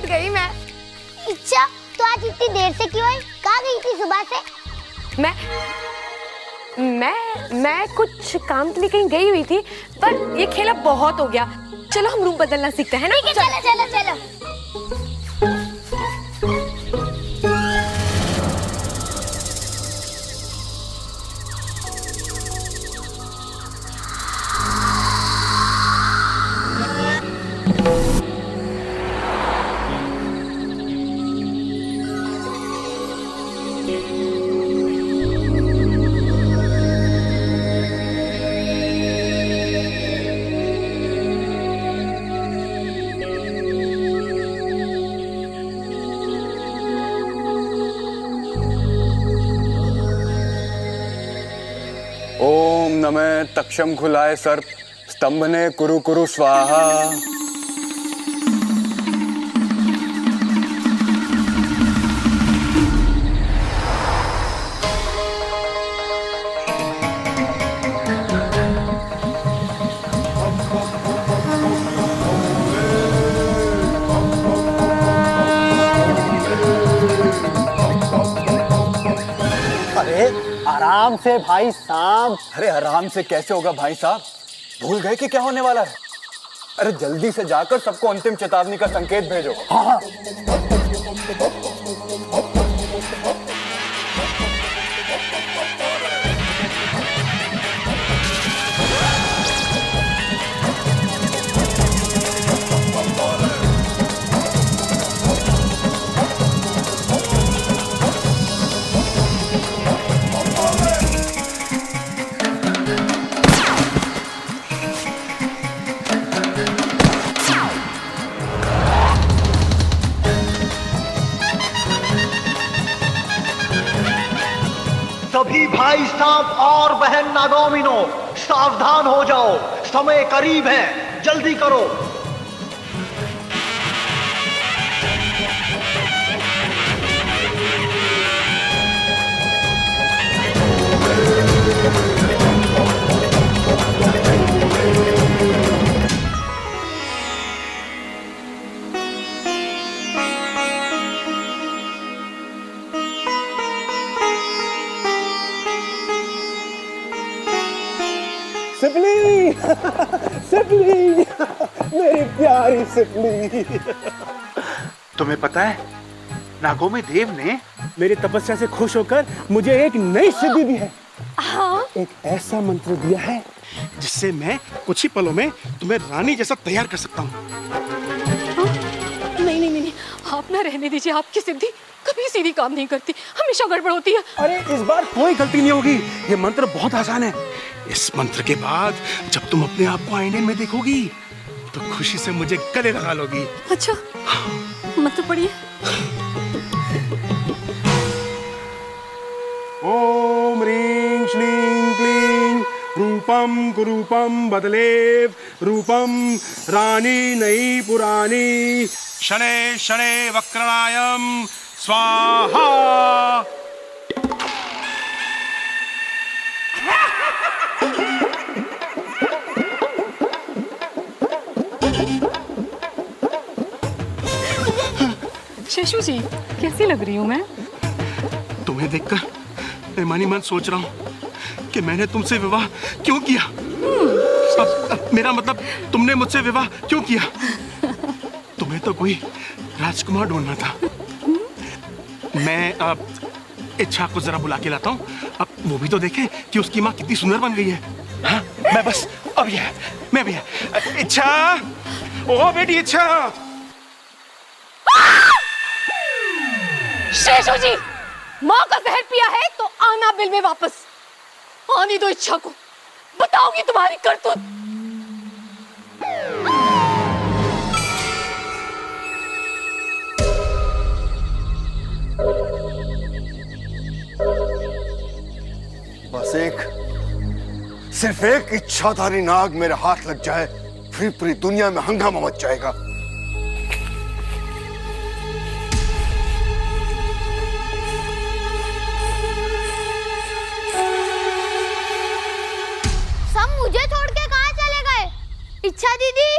उठ गई मैं। इच्छा, तो आज इतनी देर से क्यों आई? कहाँ गई थी सुबह से? मैं कुछ काम के लिए कहीं गई हुई थी, पर ये खेला बहुत हो गया। चलो हम रूम बदलना सीखते हैं ना। ठीक है, चलो चलो चलो। ओम नमः तक्षम खुलाए सर्प स्तंभने कुरु कुरु स्वाहा। आराम से भाई साहब। अरे आराम से कैसे होगा भाई साहब? भूल गए कि क्या होने वाला है? अरे जल्दी से जाकर सबको अंतिम चेतावनी का संकेत भेजो। हाँ। सभी भाई साहब और बहन नागोमिनो सावधान हो जाओ, समय करीब है, जल्दी करो। सिपली सिपली मेरी प्यारी सिपली। तुम्हें पता है, नागोमी देव ने मेरी तपस्या से खुश होकर मुझे एक नई सिद्धि दी है। हाँ? एक ऐसा मंत्र दिया है जिससे मैं कुछ ही पलों में तुम्हें रानी जैसा तैयार कर सकता हूँ। नहीं नहीं नहीं, आप ना रहने दीजिए। आपकी सिद्धि कभी सीधी काम नहीं करती, हमेशा गड़बड़ होती है। अरे इस बार कोई गलती नहीं होगी। ये मंत्र बहुत आसान है। इस मंत्र के बाद जब तुम अपने आप को आईने में देखोगी तो खुशी से मुझे गले लगा लोगी। अच्छा, मंत्र पढ़िए। ओम ह्रीं श्लीं क्लीं रूपम कुरूपम बदलेव रूपम रानी नई पुरानी शनै शनै वक्रणायम स्वाहा। शेषू जी, कैसी लग रही हूँ मैं? तुम्हें देखकर मैं मन ही मन सोच रहा हूँ कि मैंने तुमसे विवाह क्यों किया। अब मेरा मतलब तुमने मुझसे विवाह क्यों किया? तुम्हें तो कोई राजकुमार ढूंढना था। मैं अब इच्छा को जरा बुला के लाता हूँ। अब वो भी तो देखे कि उसकी माँ कितनी सुंदर बन गई है। हाँ, मैं बस अब ये मैं भी है। इच्छा, ओ बेटी इच्छा। शेषू जी, माँ का जहर पिया है तो आना बिल में वापस। आनी दो इच्छा को, बताऊंगी तुम्हारी करतूत। बस सिर्फ एक इच्छाधारी नाग मेरे हाथ लग जाए, फिर पूरी दुनिया में हंगामा मच जाएगा। सब मुझे छोड़ के कहाँ चले गए? इच्छा दीदी,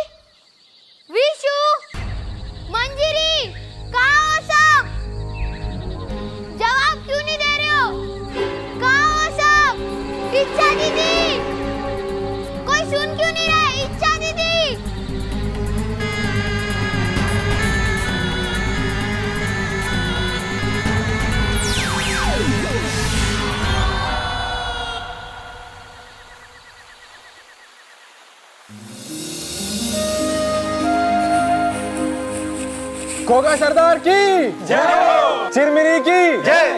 विशु, मंजिरी, सुन क्यों नहीं रहा? इच्छा दीदी। कोगा सरदार की जय, चिरमिरी की जय।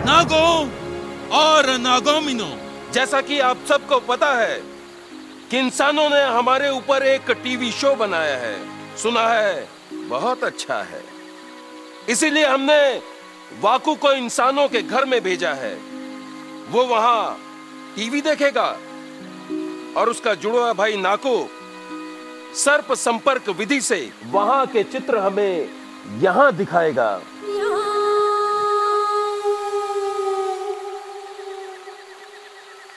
नागो और नागोमिनो, जैसा कि आप सबको पता है कि इंसानों ने हमारे ऊपर एक टीवी शो बनाया है, सुना है बहुत अच्छा है। इसीलिए हमने वाकू को इंसानों के घर में भेजा है। वो वहां टीवी देखेगा और उसका जुड़वा भाई नाको सर्प संपर्क विधि से वहां के चित्र हमें यहां दिखाएगा।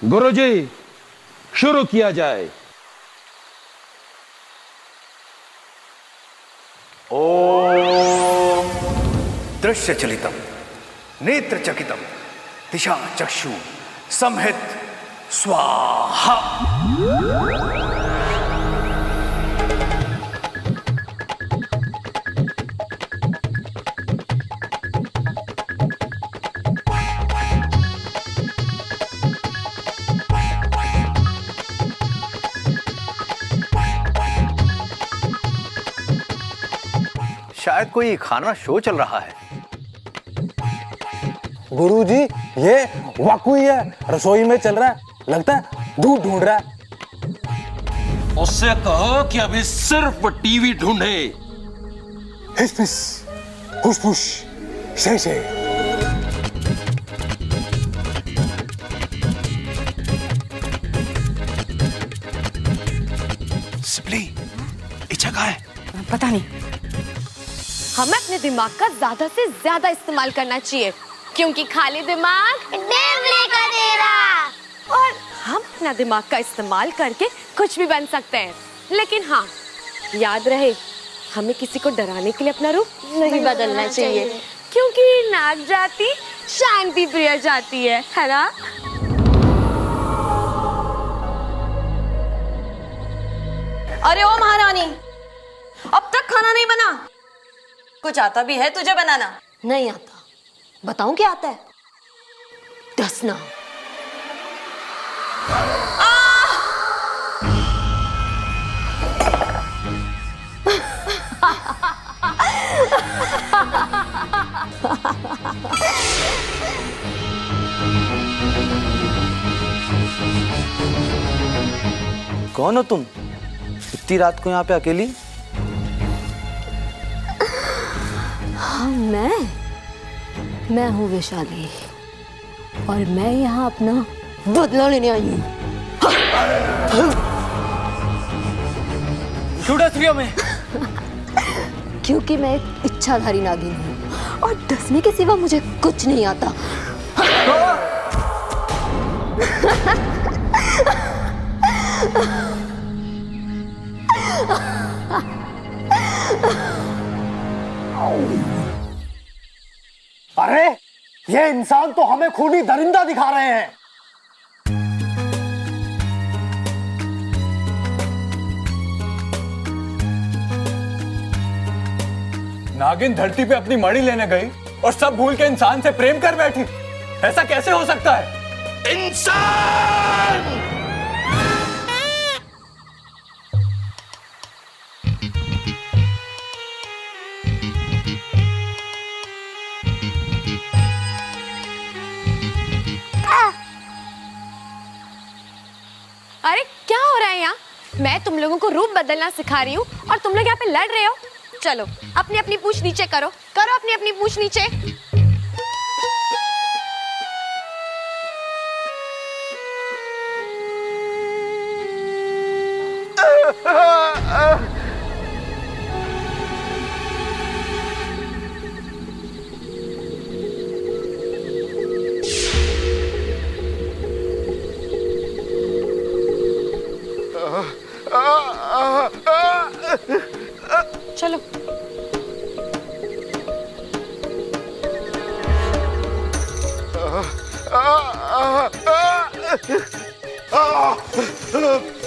गुरुजी, शुरू किया जाए। ओम दृश्य चलितम नेत्र चकितम दिशा चक्षु संहित स्वाहा। शायद कोई खाना शो चल रहा है। गुरुजी, ये वाकू ही है, रसोई में चल रहा है, लगता है दूध ढूंढ रहा है। उससे कहो कि अभी सिर्फ टीवी ढूंढे। हिस फिस, फुस फुस, शे शे। सिपली, इच्छा कहाँ है? पता नहीं। हमें अपने दिमाग का ज्यादा से ज्यादा इस्तेमाल करना चाहिए, क्योंकि खाली दिमाग देवले का डेरा। और हम अपना दिमाग का इस्तेमाल करके कुछ भी बन सकते हैं। लेकिन हाँ, याद रहे, हमें किसी को डराने के लिए अपना रूप नहीं बदलना चाहिए, क्योंकि नाग जाति शांति प्रिय जाति है ना? अरे ओ महारानी, अब तक खाना नहीं बना? कुछ आता भी है तुझे बनाना? नहीं आता। बताऊं क्या आता है? डसना। कौन हो तुम? इतनी रात को यहाँ पे अकेली? हाँ, मैं हूँ वैशाली, और मैं यहाँ अपना बदला लेने आई हूँ। क्यों डस रही हो मैं? क्योंकि मैं एक इच्छाधारी नागिन हूँ, और डसने के सिवा मुझे कुछ नहीं आता। अरे, ये इंसान तो हमें खूनी दरिंदा दिखा रहे हैं। नागिन धरती पे अपनी मणि लेने गई और सब भूल के इंसान से प्रेम कर बैठी। ऐसा कैसे हो सकता है? इंसान! अरे क्या हो रहा है यहाँ? मैं तुम लोगों को रूप बदलना सिखा रही हूँ और तुम लोग यहाँ पे लड़ रहे हो। चलो अपनी अपनी पूंछ नीचे करो, अपनी अपनी पूंछ नीचे। चलो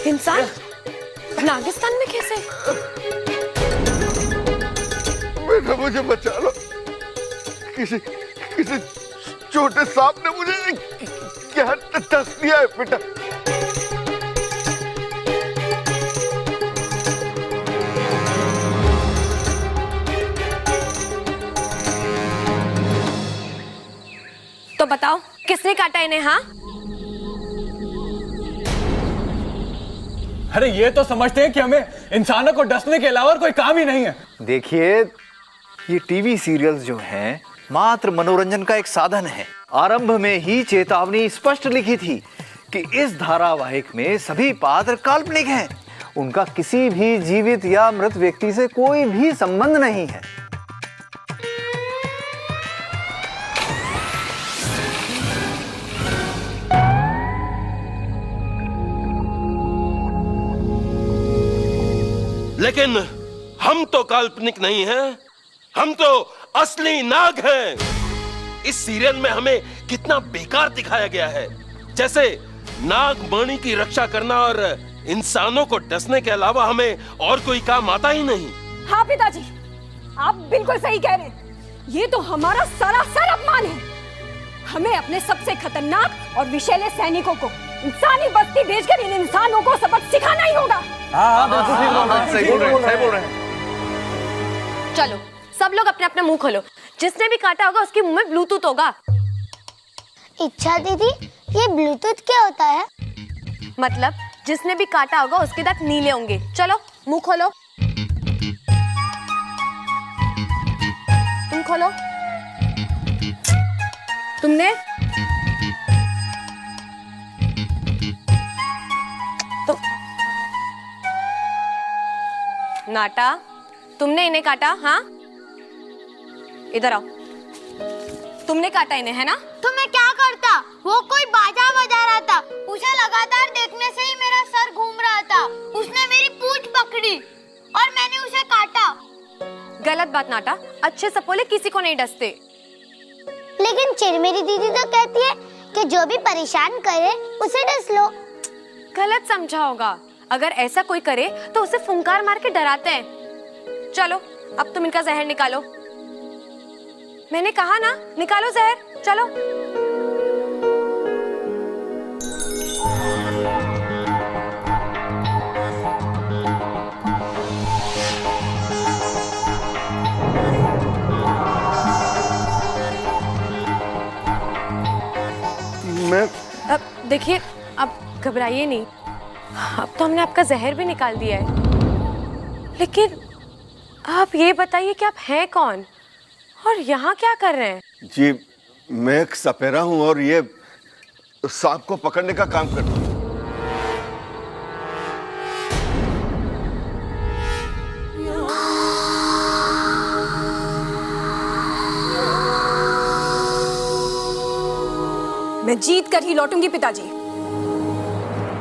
इंसान नागिस्तान में कैसे? बेटा मुझे बचा लो, किसी छोटे सांप ने मुझे क्या डस दिया है बेटा। तो बताओ किसने काटा इन्हें? हाँ, अरे ये तो समझते हैं कि हमें इंसानों को डसने के अलावा और कोई काम ही नहीं है। देखिए, ये टीवी सीरियल्स जो हैं मात्र मनोरंजन का एक साधन है। आरंभ में ही चेतावनी स्पष्ट लिखी थी कि इस धारावाहिक में सभी पात्र काल्पनिक हैं, उनका किसी भी जीवित या मृत व्यक्ति से कोई भी संबंध नहीं है। लेकिन हम तो काल्पनिक नहीं हैं, हम तो असली नाग हैं। इस सीरियल में हमें कितना बेकार दिखाया गया है, जैसे नाग मणि की रक्षा करना और इंसानों को डसने के अलावा हमें और कोई काम आता ही नहीं। हाँ पिताजी, आप बिल्कुल सही कह रहे हैं। ये तो हमारा सरासर अपमान है। हमें अपने सबसे खतरनाक और विषैले सैनिकों को इंसानी बस्ती भेजकर इन इंसानों को सबक सिखाना ही होगा। सही बोल रहे हैं। चलो सब लोग अपने अपने मुंह खोलो। जिसने भी काटा होगा उसके मुंह में ब्लूटूथ होगा। इच्छा दीदी, ये ब्लूटूथ क्या होता है? मतलब जिसने भी काटा होगा उसके दांत नीले होंगे। चलो मुंह खोलो, तुम खोलो। तुमने तो नाटा, तुमने इन्हें काटा? हाँ, इधर आओ। तुमने काटा इन्हें, है ना? तो मैं क्या करता? वो कोई बाजा बजा रहा था, उसे लगातार देखने से ही मेरा सर घूम रहा था। उसने मेरी पूंछ पकड़ी और मैंने उसे काटा। गलत बात नाटा, अच्छे सपोले किसी को नहीं डसते। लेकिन चिरमेरी दीदी तो कहती है कि जो भी परेशान करे उसे डस लो। गलत समझा होगा। अगर ऐसा कोई करे तो उसे फुंकार मार के डराते हैं। चलो अब तुम इनका जहर निकालो। मैंने कहा ना, निकालो जहर, चलो। मैं अब देखिए, अब घबराइए नहीं। अब तो हमने आपका जहर भी निकाल दिया है। लेकिन आप ये बताइए कि आप हैं कौन और यहाँ क्या कर रहे हैं? जी, मैं एक सपेरा हूं और ये सांप को पकड़ने का काम करता हूं। मैं जीत कर ही लौटूंगी पिताजी।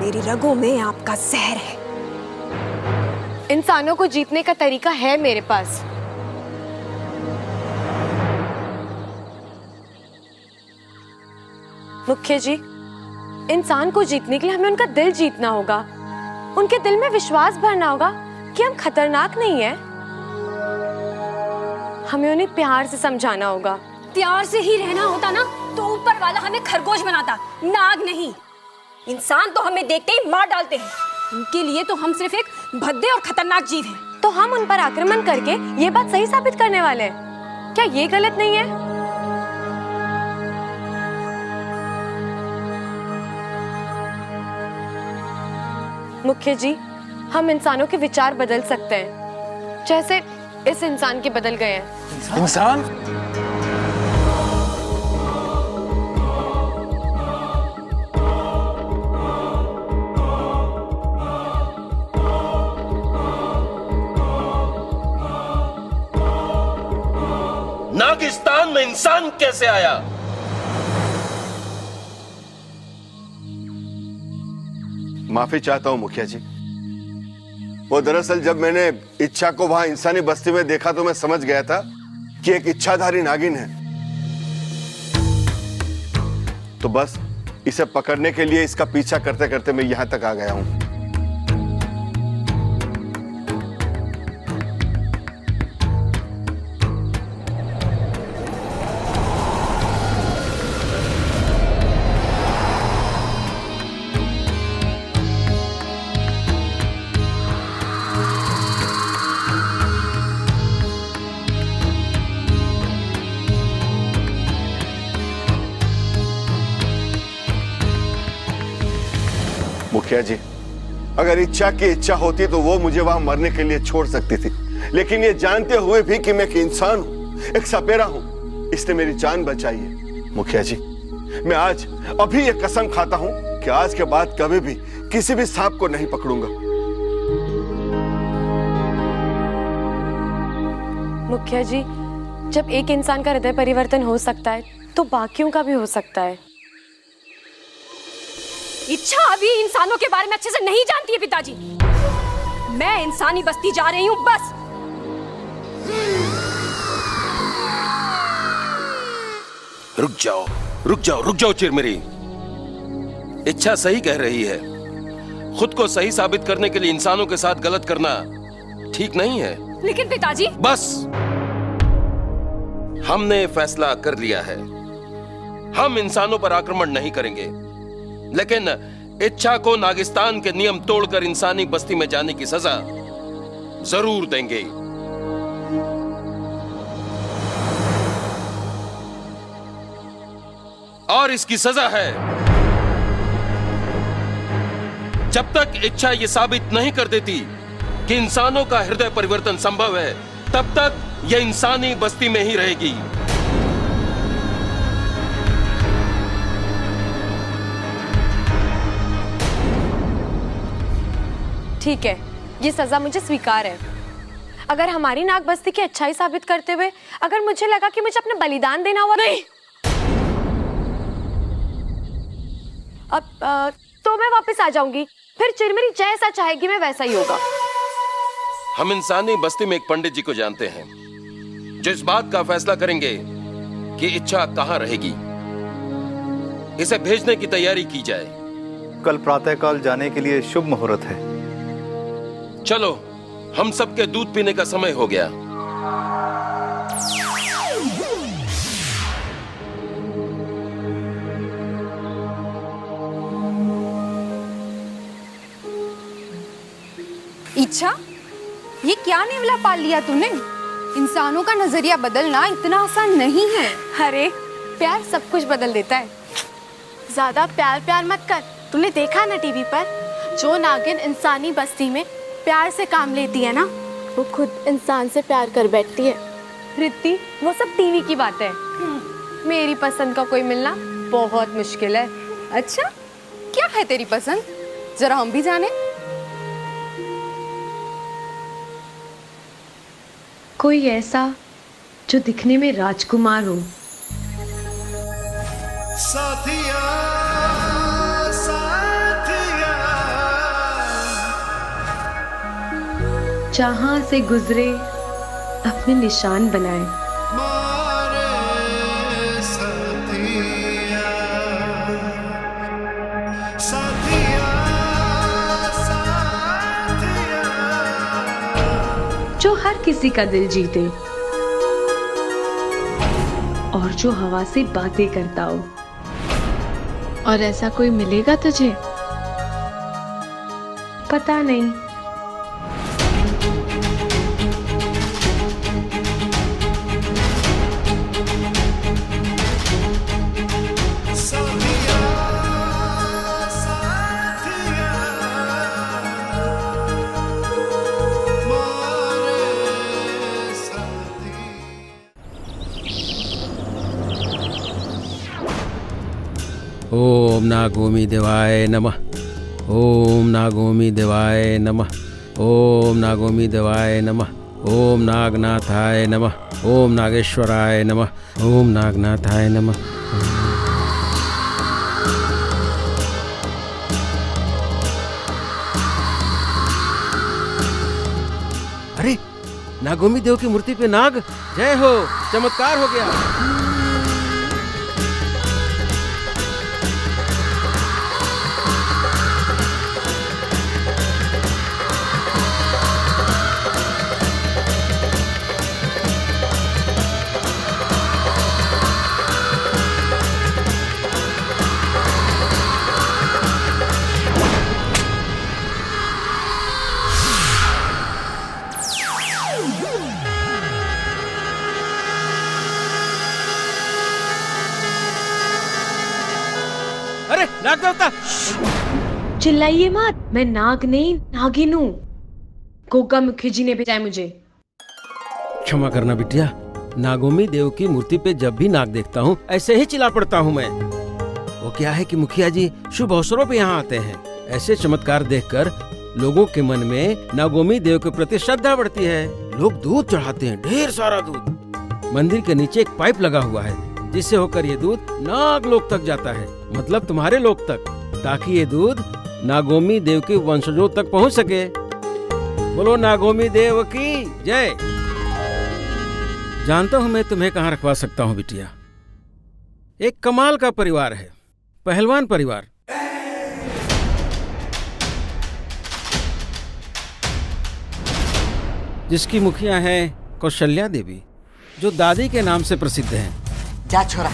मेरी रगों में आपका जहर है। इंसानों को जीतने का तरीका है मेरे पास। मुख्य जी, इंसान को जीतने के लिए हमें उनका दिल जीतना होगा। उनके दिल में विश्वास भरना होगा कि हम खतरनाक नहीं हैं। हमें उन्हें प्यार से समझाना होगा। प्यार से ही रहना होता ना तो ऊपर वाला हमें खरगोश बनाता, नाग नहीं। इंसान तो हमें देखते ही मार डालते हैं। उनके लिए तो हम सिर्फ एक भद्दे और खतरनाक जीव हैं। तो हम उन पर आक्रमण करके ये बात सही साबित करने वाले हैं। क्या ये गलत नहीं है? मुख्य जी, हम इंसानों के विचार बदल सकते हैं, जैसे इस इंसान के बदल गए हैं। इंसान? नागिस्तान में इंसान कैसे आया? माफी चाहता हूं मुखिया जी। वो दरअसल जब मैंने इच्छा को वहां इंसानी बस्ती में देखा तो मैं समझ गया था कि एक इच्छाधारी नागिन है। तो बस इसे पकड़ने के लिए इसका पीछा करते करते मैं यहां तक आ गया हूं। मुखिया जी, अगर इच्छा की इच्छा होती तो वो मुझे वहां मरने के लिए छोड़ सकती थी, लेकिन ये जानते हुए भी कि मैं एक इंसान हूं, एक सपेरा हूं, इसने मेरी जान बचाई है। मुखिया जी, मैं आज अभी ये कसम खाता हूं कि आज के बाद कभी भी किसी भी सांप को नहीं पकड़ूंगा। मुखिया जी, जब एक इंसान का हृदय परिवर्तन हो सकता है तो बाकियों का भी हो सकता है। इच्छा अभी इंसानों के बारे में अच्छे से नहीं जानती है पिताजी। मैं इंसानी बस्ती जा रही हूँ बस। रुक जाओ, रुक जाओ, रुक जाओ चिरमिरी। इच्छा सही कह रही है। खुद को सही साबित करने के लिए इंसानों के साथ गलत करना ठीक नहीं है। लेकिन पिताजी, बस, हमने फैसला कर लिया है। हम इंसानों पर आक्रमण नहीं करेंगे, लेकिन इच्छा को नागिस्तान के नियम तोड़कर इंसानी बस्ती में जाने की सजा जरूर देंगे। और इसकी सजा है, जब तक इच्छा यह साबित नहीं कर देती कि इंसानों का हृदय परिवर्तन संभव है, तब तक यह इंसानी बस्ती में ही रहेगी। ठीक है, ये सजा मुझे स्वीकार है। अगर हमारी नाग बस्ती की अच्छाई साबित करते हुए अगर मुझे लगा कि मुझे अपना बलिदान देना हुआ, नहीं, अब तो मैं वापस आ जाऊंगी। फिर चिरमिरी जैसा चाहेगी मैं वैसा ही होगा। हम इंसानी बस्ती में एक पंडित जी को जानते हैं जो इस बात का फैसला करेंगे कि इच्छा कहां रहेगी। इसे भेजने की तैयारी की जाए। कल प्रातःकाल जाने के लिए शुभ मुहूर्त है। चलो, हम सबके दूध पीने का समय हो गया। इच्छा, ये क्या नेवला पाल लिया तूने? इंसानों का नजरिया बदलना इतना आसान नहीं है। अरे, प्यार सब कुछ बदल देता है। ज्यादा प्यार प्यार मत कर। तूने देखा ना टीवी पर, जो नागिन इंसानी बस्ती में प्यार से काम लेती है ना, वो खुद इंसान से प्यार कर बैठती है। रित्ती, वो सब टीवी की बात है। मेरी पसंद का कोई मिलना बहुत मुश्किल है। अच्छा, क्या है तेरी पसंद? जरा हम भी जाने। कोई ऐसा जो दिखने में राजकुमार हो, साथिया, साथिया, जहां से गुजरे अपने निशान बनाए, मारे साथिया, साथिया, साथिया, जो हर किसी का दिल जीते और जो हवा से बातें करता हो। और ऐसा कोई मिलेगा तुझे? पता नहीं। ओम नागोमी देवाय नमः। ओम नागोमी देवाय नमः। ओम नागोमी देवाय नमः। ओम नागनाथाय नमः। ओम नागेश्वराय नमः। ओम नागनाथाय नमः। अरे, नागोमी देव की मूर्ति पे नाग, जय हो, चमत्कार हो गया। नाग देवता। चिल्लाइए मत, मैं नाग नहीं नागिन हूँ। गोगा मुखी जी ने भेजा है मुझे। क्षमा करना बिटिया, नागोमी देव की मूर्ति पे जब भी नाग देखता हूँ ऐसे ही चिल्ला पड़ता हूँ मैं। वो क्या है कि मुखिया जी शुभ अवसरों पे यहाँ आते हैं, ऐसे चमत्कार देखकर लोगों के मन में नागोमी देव के प्रति श्रद्धा बढ़ती है। लोग दूध चढ़ाते हैं, ढेर सारा दूध। मंदिर के नीचे एक पाइप लगा हुआ है जिससे होकर ये दूध नाग लोक तक जाता है, मतलब तुम्हारे लोक तक, ताकि ये दूध नागोमी देव के वंशजों तक पहुंच सके। बोलो नागोमी देव की जय। जानता हूं मैं तुम्हें कहां रखवा सकता हूं बिटिया। एक कमाल का परिवार है, पहलवान परिवार। जिसकी मुखिया है कौशल्या देवी, जो दादी के नाम से प्रसिद्ध हैं। जा छोरा,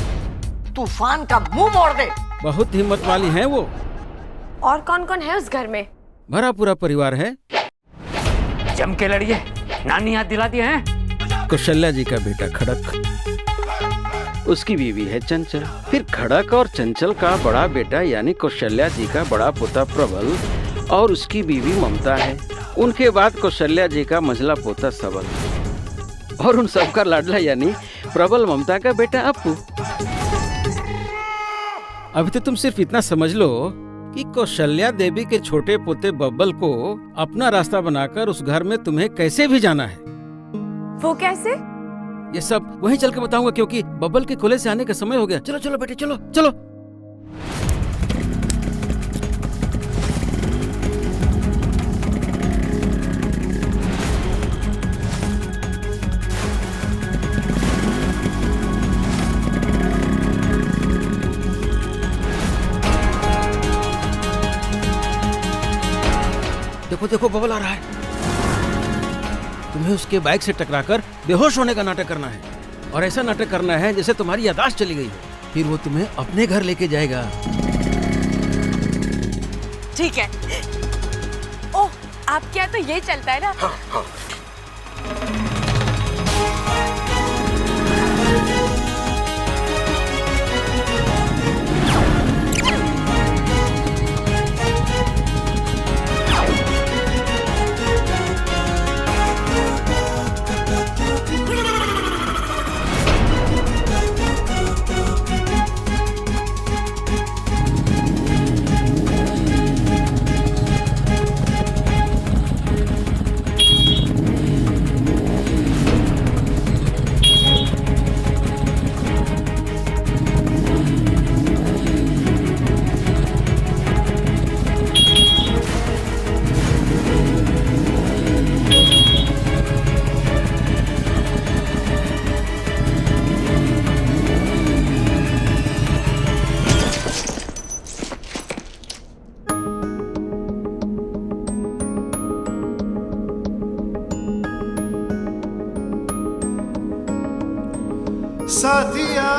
तूफान का मुंह मोड़ दे। बहुत हिम्मत वाली हैं वो। और कौन कौन है उस घर में? भरा पूरा परिवार है। जम के लड़िए, नानी याद दिलाती है। कौशल्या जी का बेटा खड़क, उसकी बीवी है चंचल, फिर खड़क और चंचल का बड़ा बेटा यानी कौशल्या जी का बड़ा पोता प्रबल और उसकी बीवी ममता है। उनके बाद कौशल्या जी का मंझला पोता सबल और उन सबका लाडला यानी प्रबल ममता का बेटा अपू। अभी तो तुम सिर्फ इतना समझ लो कि कौशल्या देवी के छोटे पोते बब्बल को अपना रास्ता बनाकर उस घर में तुम्हें कैसे भी जाना है। वो कैसे? ये सब वहीं चल के बताऊंगा, क्योंकि बब्बल के खुले से आने का समय हो गया। चलो चलो बेटे, चलो चलो। देखो देखो बबल आ रहा है। तुम्हें उसके बाइक से टकराकर बेहोश होने का नाटक करना है, और ऐसा नाटक करना है जैसे तुम्हारी याददाश्त चली गई हो। फिर वो तुम्हें अपने घर लेके जाएगा। ठीक है। ओह, आपके यहाँ तो ये चलता है ना? हाँ, हाँ। साथिया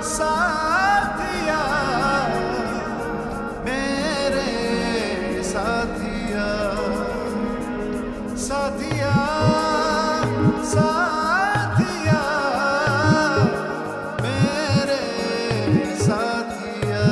साथिया मेरे साथिया साथिया साथिया मेरे साथिया।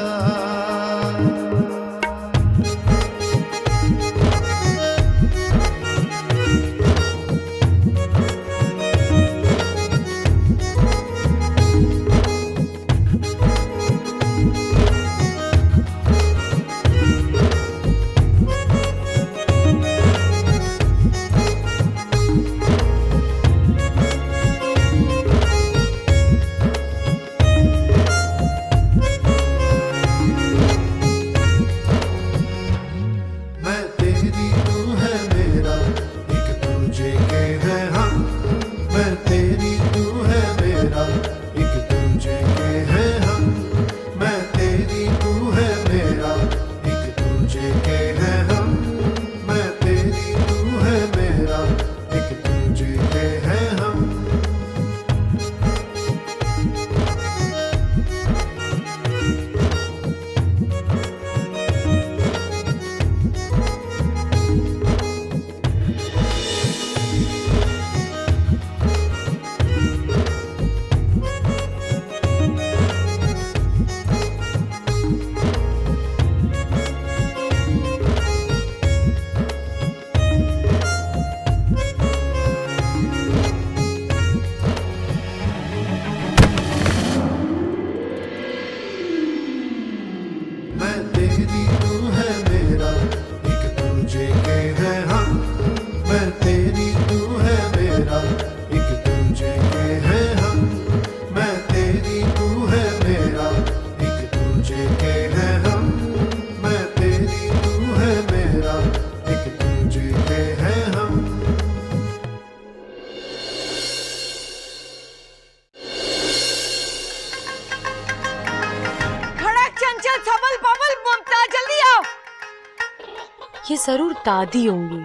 ये जरूर दादी होंगी।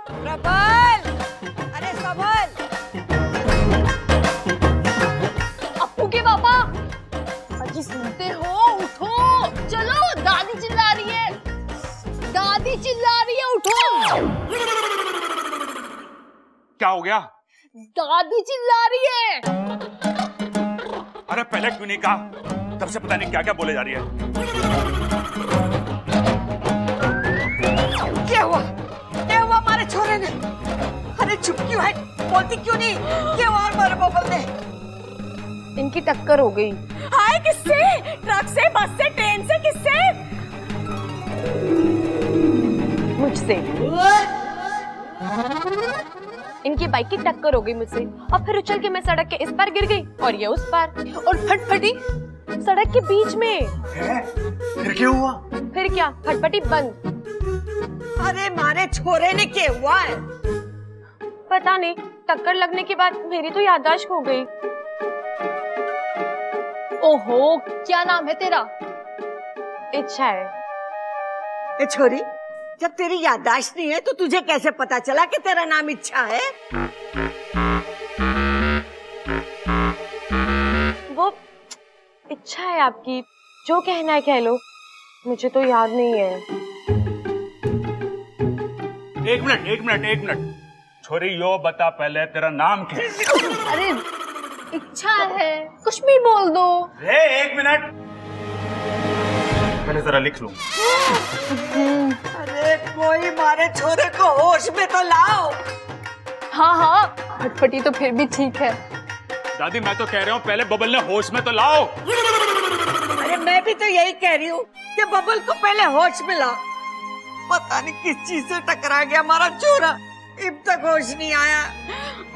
प्रबल, अरे सबल, अप्पू के पापा, अजी सुनते हो? उठो, चलो, दादी चिल्ला रही है, दादी चिल्ला रही है, उठो। क्या हो गया? दादी चिल्ला रही है। अरे पहले क्यों नहीं कहा? तब से पता नहीं क्या क्या बोले जा रही है। क्या हुआ? क्या हुआ हमारे छोरे ने? अरे चुप क्यों है? बोलती क्यों नहीं? क्या हुआ हमारे बबल ने? इनकी टक्कर हो गई। हाय, किससे? ट्रक से, बस से, ट्रेन से, किससे? मुझसे। इनकी बाइक की टक्कर हो गई मुझसे और फिर उछल के मैं सड़क के इस पार गिर गई और ये उस पार और फटफटी सड़क के बीच में। फिर क्या हुआ? फिर क्या, फटफटी बंद। अरे मारे छोरे ने क्या हुआ है? पता नहीं, टक्कर लगने के बाद मेरी तो याददाश्त खो गई। ओहो, क्या नाम है तेरा? इच्छा है। ए छोरी, जब तेरी याददाश्त नहीं है तो तुझे कैसे पता चला कि तेरा नाम इच्छा है? वो इच्छा है आपकी, जो कहना है कह लो, मुझे तो याद नहीं है। एक मिनट। छोरी यो बता पहले तेरा नाम क्या है? अरे इच्छा है, कुछ भी बोल दो। एक मिनट, पहले जरा लिख लूं। अरे कोई मारे छोरे को होश में तो लाओ। हाँ, फटफटी तो फिर भी ठीक है। दादी मैं तो कह रहा हूँ पहले बबल ने होश में तो लाओ। अरे मैं भी तो यही कह रही हूँ कि बबल को पहले होश में लाओ। पता नहीं किस चीज से टकरा गया हमारा छोरा, अब तक होश नहीं आया।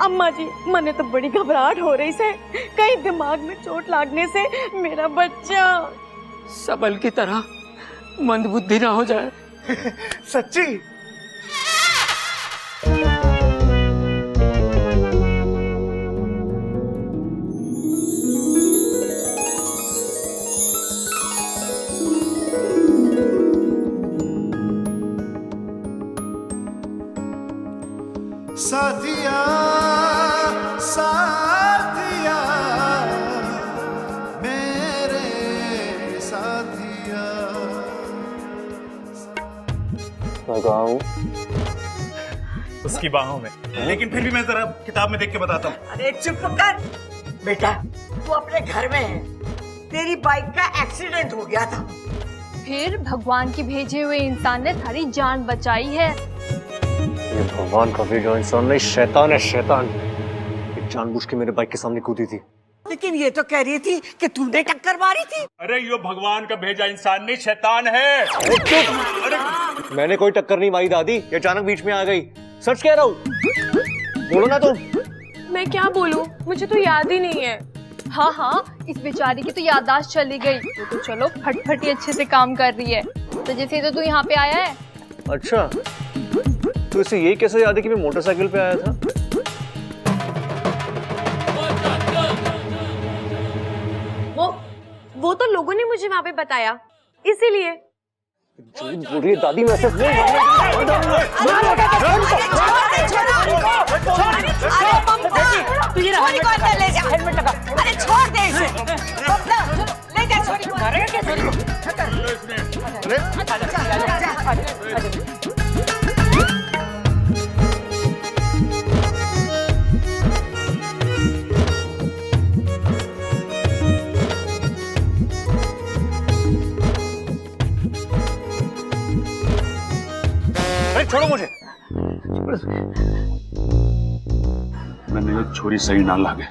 अम्मा जी, मने तो बड़ी घबराहट हो रही से, कहीं दिमाग में चोट लागने से मेरा बच्चा सबल की तरह मंदबुद्धि ना हो जाए। सच्ची? साथिया साथिया मेरे साथिया। लगाऊं उसकी बाहों में, लेकिन फिर भी मैं जरा किताब में देख के बताता हूँ। अरे चुप कर बेटा, तू अपने घर में है, तेरी बाइक का एक्सीडेंट हो गया था। फिर भगवान के भेजे हुए इंसान ने थारी जान बचाई है। ये भगवान का भेजा इंसान नहीं, शैतान है, शैतान। ये जानबूझ के मेरे बाइक के सामने कूदी थी। लेकिन ये तो कह रही थी कि तूने टक्कर मारी थी। अरे यो भगवान का भेजा इंसान नहीं, शैतान है। अरे मैंने कोई टक्कर नहीं मारी दादी, ये अचानक बीच में आ गई। सच कह रहा हूँ, बोलो ना तुम। मैं क्या बोलूं, मुझे तो याद ही नहीं है। हाँ, इस बेचारी की तो याददाश्त चली गई। तो चलो फटफटी अच्छे से काम कर रही है, तो जैसे तो तू यहाँ पे आया है। अच्छा, तो इसे ये कैसे याद है कि मैं मोटरसाइकिल पे आया था? वो तो लोगों ने मुझे वहाँ पे बताया, इसीलिए। झूठ बोल रही है दादी, मैं सिर्फ अरे छोड़ दे इसे, ले जा छोरी को। छोड़ो मुझे। मैंने ये छोरी सही ना लागे।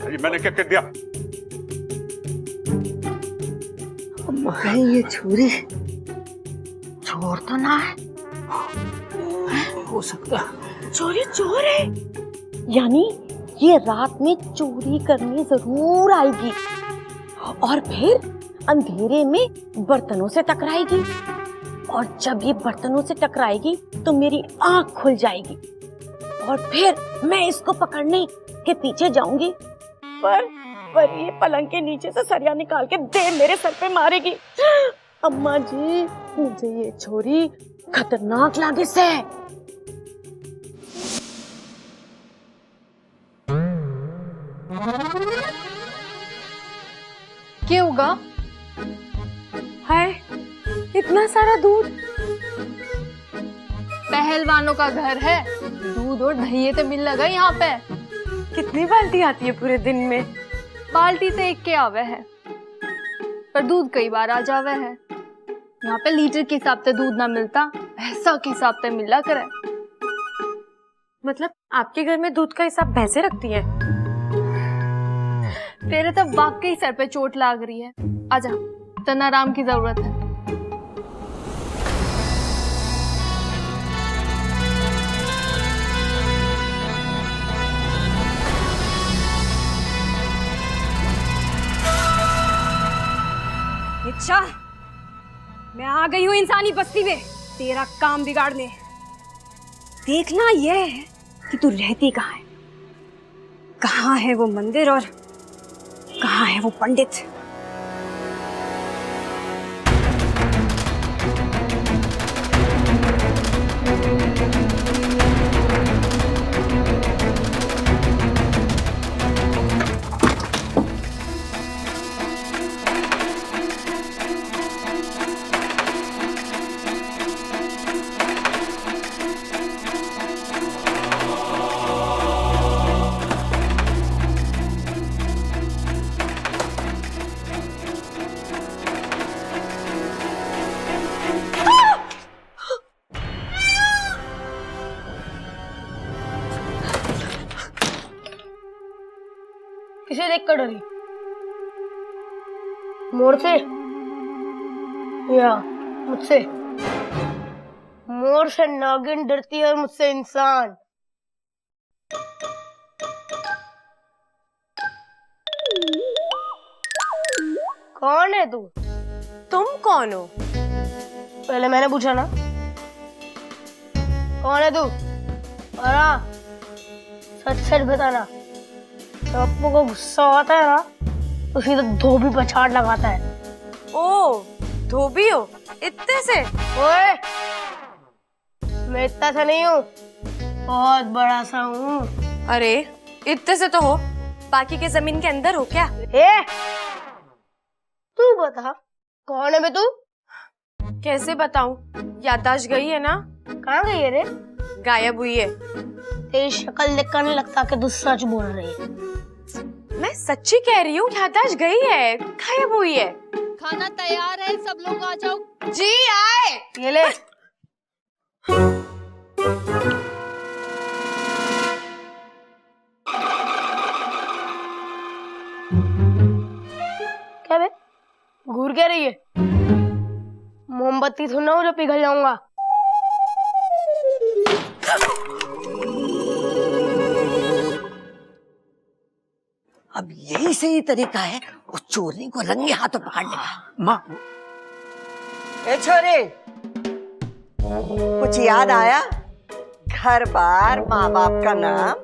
अरे मैंने क्या कर दिया? ये छोरी चोर तो ना है? हो सकता चोरी चोर है, यानी ये रात में चोरी करने जरूर आएगी और फिर अंधेरे में बर्तनों से टकराएगी, और जब ये बर्तनों से टकराएगी तो मेरी आंख खुल जाएगी और फिर मैं इसको पकड़ने के पीछे जाऊंगी, पर ये पलंग के नीचे से सरिया निकाल के दे मेरे सर पे मारेगी अम्मा जी, मुझे ये छोरी खतरनाक लागे से। क्या होगा? हाय, इतना सारा दूध। पहलवानों का घर है, दूध और दही तो मिल लगा यहाँ पे। कितनी बाल्टी आती है पूरे दिन में? बाल्टी तो एक के आवे है, पर दूध कई बार आ जावे है। यहाँ पे लीटर के हिसाब से दूध ना मिलता, भैंसा के हिसाब से मिला करे। मतलब आपके घर में दूध का हिसाब भैंसे रखती है? तेरे तो वाकई सर पे चोट लाग रही है, आजा, तना आराम की जरूरत है। अच्छा, मैं आ गई हूँ इंसानी बस्ती में तेरा काम बिगाड़ने। देखना यह है कि तू रहती कहाँ है, कहाँ है वो मंदिर और कहाँ है वो पंडित। किसे देख कर डरी? मोर से या मुझसे? मोर से नागिन डरती है और मुझसे इंसान। कौन है तू? तुम कौन हो? पहले मैंने पूछा ना, कौन है तू? और सच सच बताना। तो अपनों को गुस्सा आता है ना, तो सीधा धोबी पर छाट लगाता है। ओ, धोबी हो? इतने से? ओए, मैं इतना सा नहीं हूँ, बहुत बड़ा सा हूँ। अरे, इतने से तो हो, बाकी के जमीन के अंदर हो क्या? तू बता, कौन है बे तू? कैसे बताऊं? याददाश्त गई है ना? कहाँ गई है रे? गायब हुई है। तेरी शक्ल देखकर नहीं लगता कि तू सच बोल रही है। मैं सच्ची कह रही हूँ, याददाश्त गई है, गायब हुई है। खाना तैयार है, सब लोग आ जाओ। जी आए। ये ले। क्या बे? घूर क्या रही है? मोमबत्ती थोड़ा हो जो पिघल जाऊंगा। अब यही सही तरीका है उस चोरनी को रंगे हाथों पकड़ने का। माँ, ए छोरे, कुछ याद आया? घर बार, माँ बाप का नाम?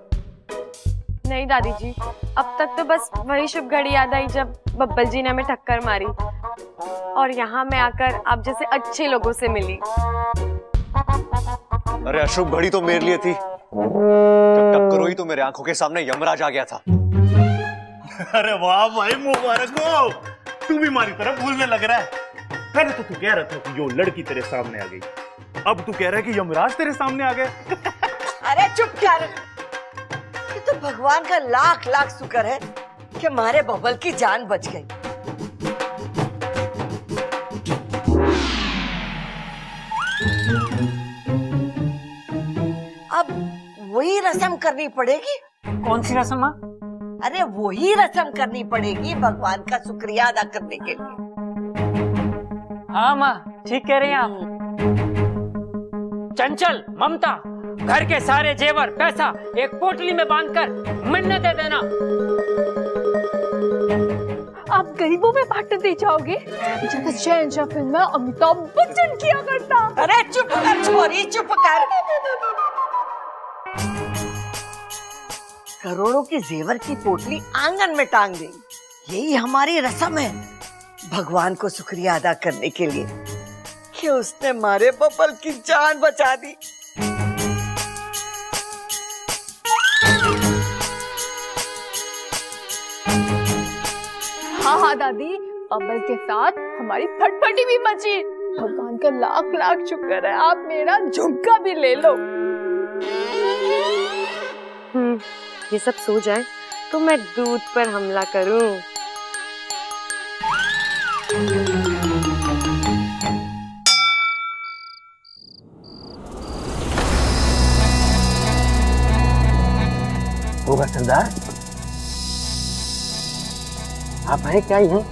नहीं दादी जी, अब तक तो बस वही शुभ घड़ी याद आई जब बब्बल जी ने हमें टक्कर मारी और यहाँ मैं आकर आप जैसे अच्छे लोगों से मिली। अरे अशुभ घड़ी तो मेरे लिए थी, जब टक्कर हुई तो मेरे आंखों के सामने यमराज आ गया था। अरे वाह भाई, मुबारक हो, तू भी हमारी तरह भूलने लग रहा है। पहले तो तू कह रहा था कि यो लड़की तेरे सामने आ गई, अब तू कह रहा है कि यमराज तेरे सामने आ गए। अरे चुप कर, ये तो भगवान का लाख लाख शुक्र है कि हमारे बब्बल की जान बच गई। अब वही रस्म करनी पड़ेगी। कौन सी रस्म माँ? अरे वही रस्म करनी पड़ेगी भगवान का शुक्रिया अदा करने के लिए। हाँ माँ, ठीक कह रही हैं आप। चंचल, ममता, घर के सारे जेवर पैसा एक पोटली में बांधकर मिलने दे देना। आप गरीबों में बांट दे जाओगे? जब शहंशाह फिल्म में अमिताभ बच्चन किया करता। अरे चुप कर छोरी, चुप कर। करोड़ों की जेवर की पोटली आंगन में टांग देंगे, यही हमारी रस्म है। भगवान को शुक्रिया अदा करने के लिए कि उसने हमारे बबल की जान बचा दी। हाँ हाँ दादी, बबल के साथ हमारी फटफटी भी बची। भगवान का लाख लाख शुक्र है, आप मेरा झुमका भी ले लो। ये सब सो जाए तो मैं दूध पर हमला करूं। होगा सरदार, आप हैं क्या ही हैं?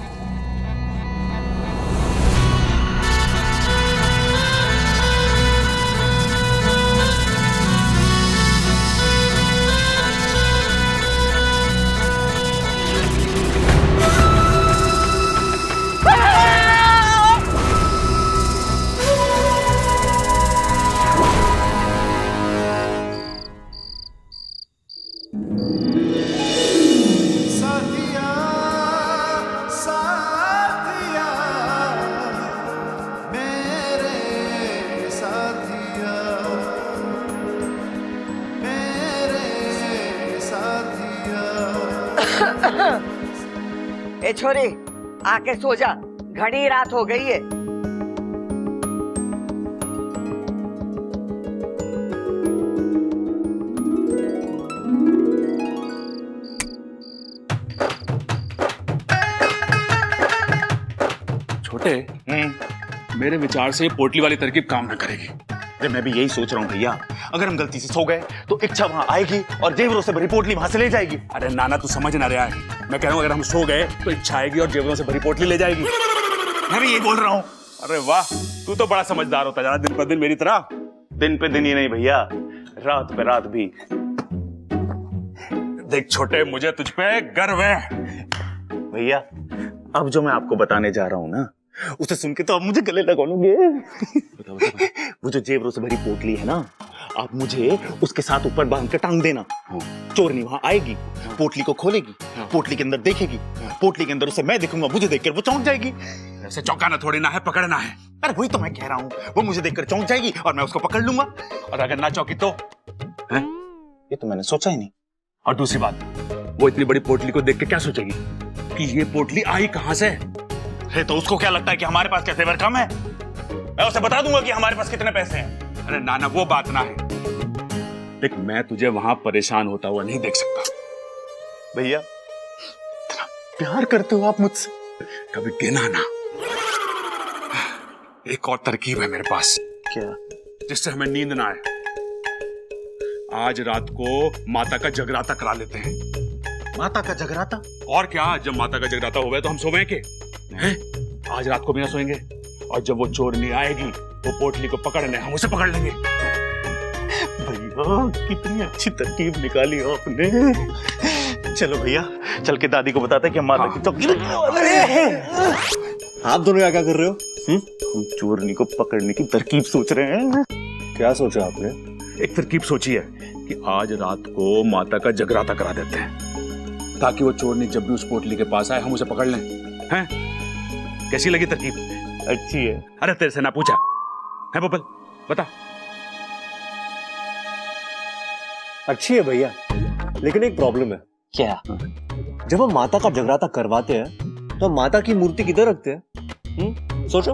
साथिया साथिया मेरे साथिया मेरे साथिया। ए छोरी, आके सो जा, घनी रात हो गई है। छोटे, मेरे विचार से पोटली वाली तरकीब काम न करेगी। अरे मैं भी यही सोच रहा हूँ भैया, अगर हम गलती से सो गए तो इच्छा वहां आएगी और जेवरों से भरी पोटली वहां से ले जाएगी। अरे नाना तू समझ ना रहा है, मैं कह रहा हूँ अगर हम सो गए तो इच्छा आएगी और जेवरों से भरी पोटली ले जाएगी। मैं भी यही बोल रहा हूँ। अरे वाह, तू तो बड़ा समझदार होता जा रहा दिन पर दिन मेरी तरह। दिन पे दिन ही नहीं भैया, रात पे रात भी। देख छोटे, मुझे तुझ पे गर्व है भैया। अब जो मैं आपको बताने जा रहा हूँ ना, उसे सुन के तो आप मुझे गले लगा लोगे। वो जो जेवरों से भरी पोटली है ना, आप मुझे उसके साथ ऊपर बांध के टांग देना। चोरनी वहां आएगी, पोटली को खोलेगी, पोटली के अंदर देखेगी, पोटली के अंदर उसे मैं देखूंगा, मुझे देखकर वो चौंक जाएगी। ऐसे चौंकाना थोड़ी ना है, पकड़ना है। अरे वही तो मैं कह रहा हूँ, वो मुझे देखकर चौंक जाएगी और मैं उसको पकड़ लूंगा। और अगर ना चौंकी तो है? ये तो मैंने सोचा ही नहीं। और दूसरी बात, वो इतनी बड़ी पोटली को देख के क्या सोचेगी कि ये पोटली आई कहां से? है तो उसको क्या लगता है कि हमारे पास क्या जेवर कम है? मैं उसे बता दूंगा कि हमारे पास कितने पैसे हैं। अरे नाना, वो बात ना है। देख, मैं तुझे वहां परेशान होता हुआ नहीं देख सकता। भैया, इतना प्यार करते हो आप मुझसे, कभी गिना ना। एक और तरकीब है मेरे पास। क्या? जिससे हमें नींद ना आए। आज रात को माता का जगराता करा लेते हैं। माता का जगराता? और क्या, जब माता का जगराता हो गया तो हम सोएं के हैं? आज रात को भी ना सोएंगे। और जब वो चोरनी आएगी, वो पोटली को पकड़ने, हम उसे पकड़ लेंगे। भैया, कितनी अच्छी तरकीब निकाली हो आपने। चलो भैया, चल के दादी को बताते हैं कि हम माता की चौकी रखने वाले हैं। आप दोनों क्या कर रहे हो? हम चोरनी को पकड़ने की तरकीब सोच रहे हैं। क्या सोचा आपने? एक तरकीब सोची है कि आज रात को माता का जगराता करा देते हैं, ताकि वो चोरनी जब भी उस पोटली के पास आए, हम उसे पकड़ लें। हैं? कैसी लगी तरकीब? अच्छी है। अरे तेरे से ना पूछा है बबल, बता। अच्छी है भैया, लेकिन एक प्रॉब्लम है। क्या? जब हम माता का जगराता करवाते हैं तो हम माता की मूर्ति किधर रखते हैं? सोचो।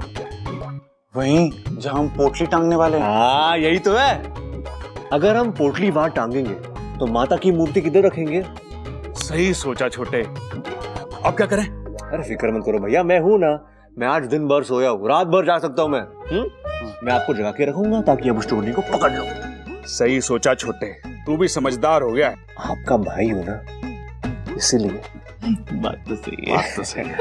वहीं जहां हम पोटली टांगने वाले हैं। हाँ, यही तो है। अगर हम पोटली वहां टांगेंगे तो माता की मूर्ति किधर रखेंगे? सही सोचा छोटे। अब क्या करें? अरे फिक्र मत करो भैया, मैं हूं ना। मैं आज दिन भर सोया हूँ, रात भर जा सकता हूँ मैं। मैं आपको जगा के रखूंगा ताकि अब उस चोरनी को पकड़ लो। सही सोचा छोटे, तू भी समझदार हो गया। आपका भाई हो ना, इसीलिए। बात तो सही है। बात तो सही है।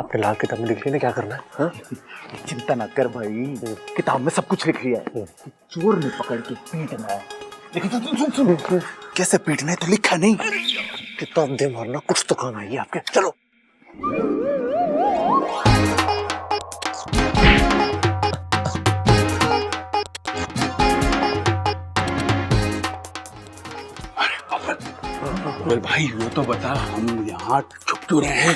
आपने लाल किताब में लिख लिया ना क्या करना है? हाँ? चिंता ना कर भाई, किताब में सब कुछ लिख लिया है। चोर ने पकड़ के पीटना है। लेकिन सुन कैसे पीटना है तो लिखा नहीं। किताब दे मारना, कुछ तो काम आएगी आपके। चलो। बोल भाई वो तो बता, हम यहाँ छुप क्यों रहे हैं?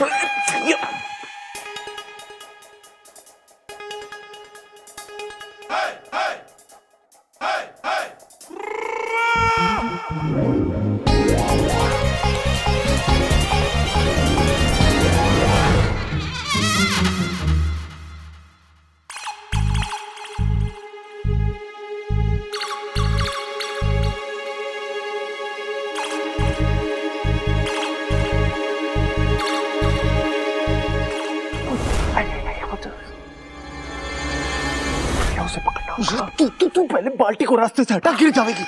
तू पहले बाल्टी को रास्ते से हटा, गिर जाएगी।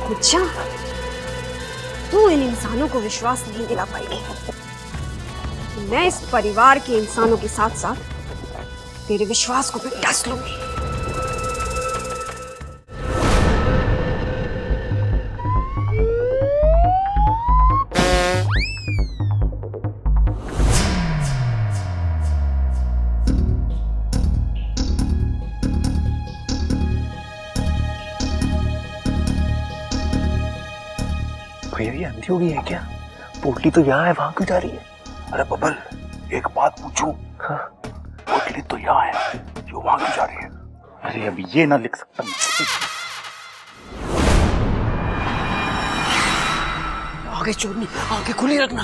अच्छा, तू इन इंसानों को विश्वास नहीं दिला पाएगी। मैं इस परिवार के इंसानों के साथ साथ तेरे विश्वास को भी डस लूंगी। भैया ये अंधी हो गई है क्या? पोटली तो यहाँ है, वहां क्यों जा रही है? अरे बबल, एक बात पूछूं? हाँ? पोटली तो यहाँ है, जो वहां क्यों जा रही है? अरे अब ये ना लिख सकता। आगे चोरनी, आगे खुली रखना।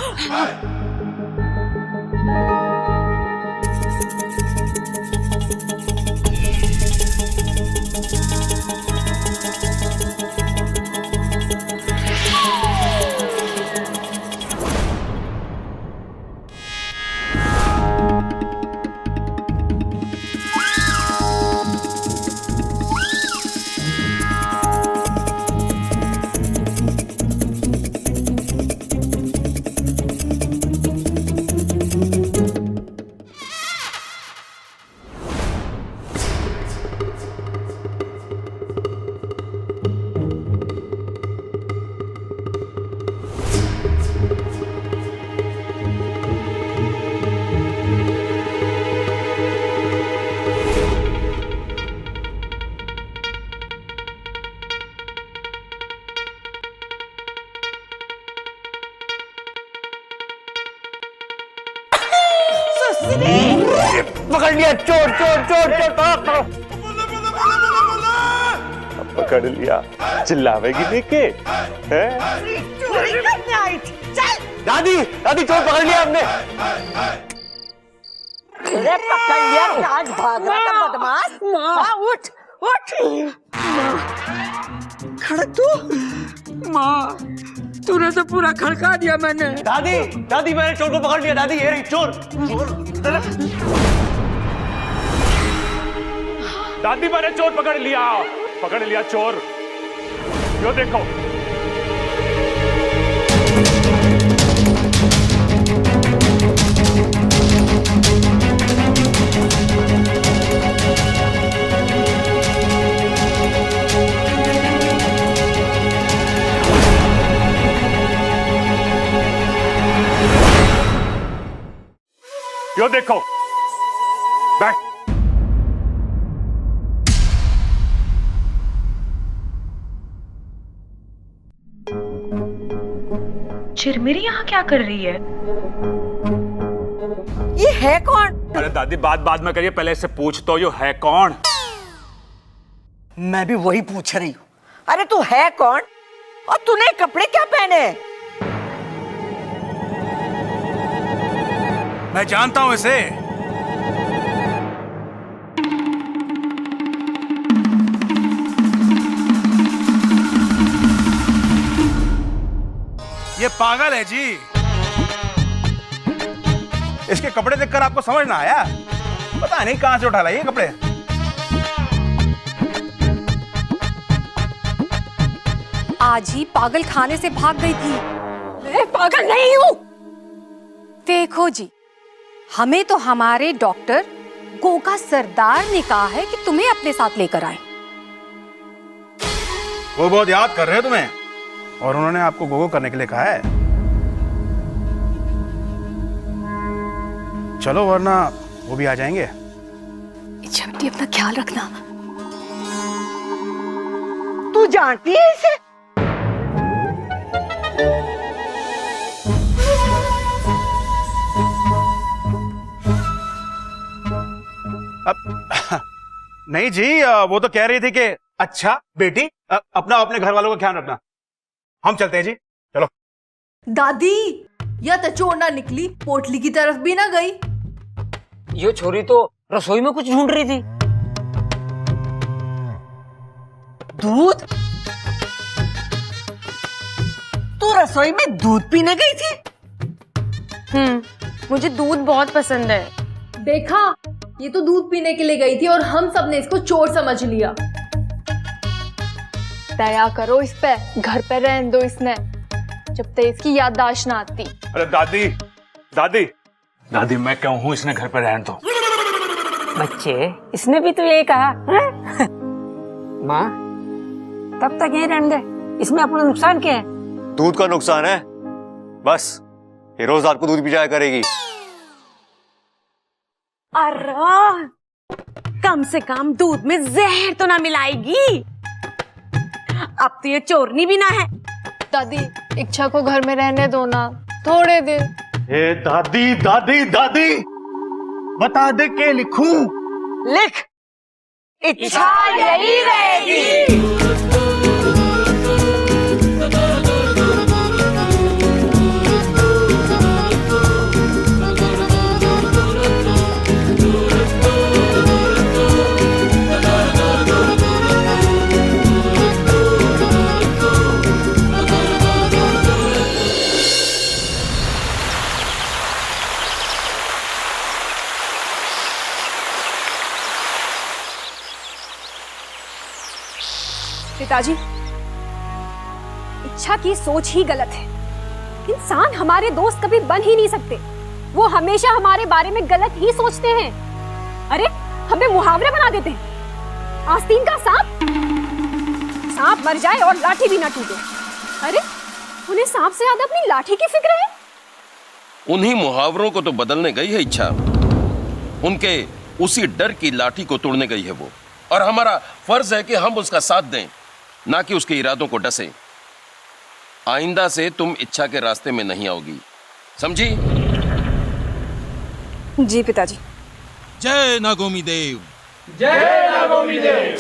पकड़ लिया, चोर चोर चोर चोर। पकड़ लिया, चिल्लावेगी लेके? चोरी करने आई थी। चल दादी, दादी चोर पकड़ लिया हमने। अरे पकड़ लिया, आज भाग रहा था बदमाश। हाँ, उठ उठ। खड़ा तू। माँ, तूने तो पूरा खड़का दिया मैंने। दादी, दादी मैंने चोर को पकड़ लिया। दादी ये रही चोर। दादी मैंने चोर पकड़ लिया चोर। यो देखो। यो देखो, बैठ। चिरमिरी यहाँ क्या कर रही है? ये है कौन? अरे दादी बात में करिए, पहले से पूछ तो यो है कौन? मैं भी वही पूछ रही हूँ। अरे तू है कौन और तूने कपड़े क्या पहने? मैं जानता हूं इसे। ये पागल है जी। इसके कपड़े देखकर आपको समझ ना आया? पता नहीं कहां से उठा लाए ये कपड़े। आज ही पागल खाने से भाग गई थी। मैं पागल नहीं हूँ। देखो जी, हमें तो हमारे डॉक्टर गोगा सरदार ने कहा है कि तुम्हें अपने साथ लेकर आए। वो बहुत याद कर रहे हैं तुम्हें, और उन्होंने आपको गोगो करने के लिए कहा है। चलो वरना वो भी आ जाएंगे। इच्छा बेटी अपना ख्याल रखना। तू जानती है इसे? नहीं जी, वो तो कह रही थी कि अच्छा बेटी अपना अपने घर वालों का ख्याल रखना। हम चलते हैं जी, चलो। दादी, या तो चोर ना निकली, पोटली की तरफ भी ना गई। ये छोरी तो रसोई में कुछ ढूंढ रही थी। दूध? तू रसोई में दूध पीने गई थी? मुझे दूध बहुत पसंद है। देखा, ये तो दूध पीने के लिए गई थी और हम सब ने इसको चोर समझ लिया। दया करो इस पे, घर पे रहने दो इसने, जब तक इसकी याददाश्त ना आती। अरे दादी दादी दादी, मैं क्यों हूँ, इसने घर पर रहने दो। बच्चे, इसने भी तो यही कहा। माँ, तब तक यहीं रहने दे, इसमें अपना नुकसान क्या है? दूध का नुकसान है, बस ये रोज रात को दूध पी जाया करेगी। अरे कम से कम दूध में जहर तो ना मिलाएगी। अब तो ये चोरनी भी ना है। दादी, इच्छा को घर में रहने दो ना थोड़े दिन। ए दादी दादी दादी, बता दे के लिखूं? लिख, इच्छा यही रहेगी। पिताजी, इच्छा की सोच ही गलत है। इंसान हमारे दोस्त कभी बन ही नहीं सकते। वो हमेशा हमारे बारे में गलत ही सोचते हैं। अरे हमें मुहावरे बना देते हैं। आस्तीन का सांप, सांप मर जाए और लाठी भी ना टूटे। अरे उन्हें सांप से ज्यादा अपनी लाठी की फिक्र है। उन्हीं मुहावरों को तो बदलने गई है इच्छा। उनके उसी डर की लाठी को तोड़ने गई है वो, और हमारा फर्ज है कि हम उसका साथ दें, ना कि उसके इरादों को डसें। आइंदा से तुम इच्छा के रास्ते में नहीं आओगी, समझी? जी पिताजी। जय नागोमी देव। जय नागोमी देव।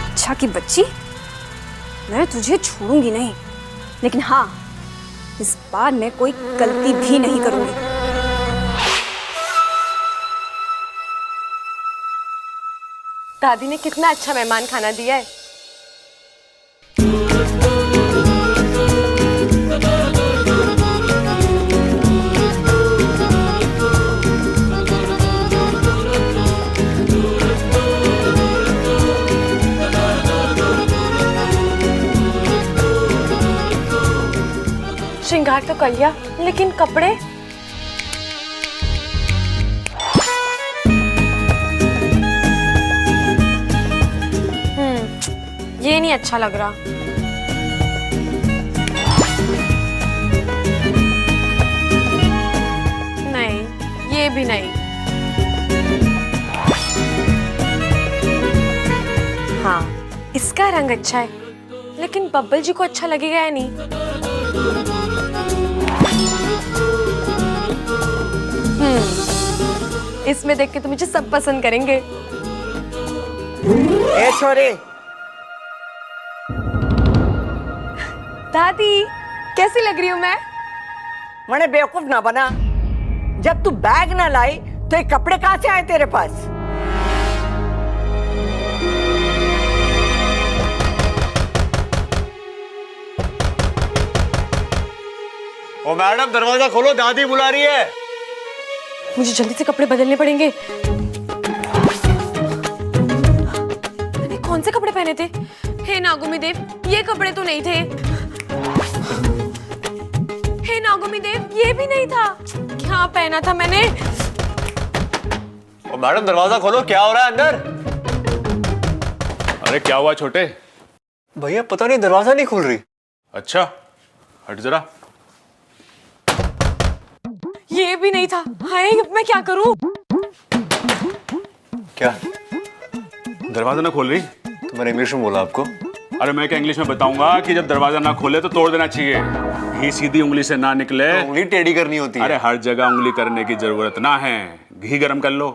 इच्छा की बच्ची, मैं तुझे छोड़ूंगी नहीं, लेकिन हाँ, इस बार मैं कोई गलती भी नहीं करूंगी। दादी ने कितना अच्छा मेहमान खाना दिया है। श्रृंगार तो कर लिया, लेकिन कपड़े? ये नहीं अच्छा लग रहा। नहीं, ये भी नहीं। हाँ, इसका रंग अच्छा है, लेकिन बब्बल जी को अच्छा लगेगा या नहीं? इसमें देख के तो मुझे सब पसंद करेंगे। ए छोरे, दादी कैसी लग रही हूँ मैं? मने बेवकूफ ना बना। जब तू बैग ना लाई तो ये कपड़े कहाँ से आए तेरे पास? ओ मैडम, दरवाजा खोलो, दादी बुला रही है। मुझे जल्दी से कपड़े बदलने पड़ेंगे। कौन से कपड़े पहने थे? हे नागोमी देव, ये कपड़े तो नहीं थे। हे नागोमी देव, ये भी नहीं था। क्या पहना था मैंने? ओ मैडम दरवाजा खोलो, क्या हो रहा है अंदर? अरे क्या हुआ छोटे? भैया पता नहीं दरवाजा नहीं खुल रही। अच्छा हट जरा। ये भी नहीं था। हाय, अब मैं क्या करूं? क्या दरवाजा ना खोल रही? तो मैंने इंग्लिश में बोला आपको। अरे मैं क्या इंग्लिश में बताऊंगा कि जब दरवाजा ना खोले तो तोड़ देना चाहिए। घी सीधी उंगली से ना निकले तो उंगली टेढ़ी करनी होती है। अरे हर जगह उंगली करने की जरूरत ना है। घी गरम कर लो।